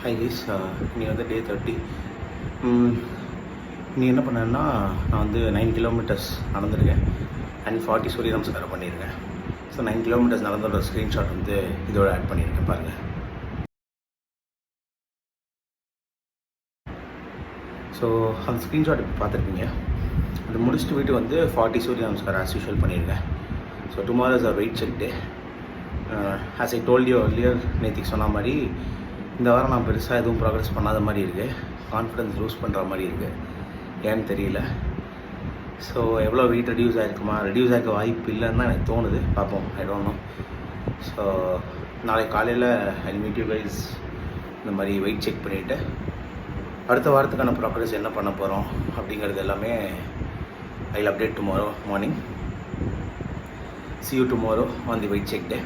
Hi guys, நீ வந்து டே 30. நீ என்ன பண்ணேன்னா, நான் வந்து 9 கிலோமீட்டர்ஸ் நடந்திருக்கேன் அண்ட் 40 சூரிய நமஸ்காரம் பண்ணியிருக்கேன். ஸோ 9 கிலோமீட்டர்ஸ் நடந்தோட ஸ்க்ரீன்ஷாட் வந்து இதோட ஆட் பண்ணியிருக்கேன் பாருங்கள். ஸோ அந்த ஸ்க்ரீன்ஷாட் இப்போ பார்த்துருப்பீங்க. அது முடிச்சுட்டு போய்ட்டு வந்து 40 சூரிய நமஸ்காரம் ஆஸ் யூஷுவல் பண்ணியிருக்கேன். So tomorrow is a weight check day. As I told you earlier, நேற்றுக்கு சொன்ன மாதிரி இந்த வாரம் நான் பெருசாக எதுவும் ப்ராக்ரஸ் பண்ணாத மாதிரி இருக்குது. கான்ஃபிடன்ஸ் லூஸ் பண்ணுற மாதிரி இருக்குது. ஏன்னு தெரியல. ஸோ எவ்வளோ வெயிட் ரெடியூஸ் ஆகிருக்குமா, ரெடியூஸ் ஆகிருக்க வாய்ப்பு இல்லைன்னு தான் எனக்கு தோணுது. பார்ப்போம், ஐ டோன்ட் நோ. ஸோ நாளைக்கு காலையில் ஐ மீட் யூ கைஸ். இந்த மாதிரி வெயிட் செக் பண்ணிவிட்டு அடுத்த வாரத்துக்கான ப்ராக்ரஸ் என்ன பண்ண போகிறோம் அப்படிங்கிறது எல்லாமே I will update tomorrow morning. See you tomorrow on the weight check day.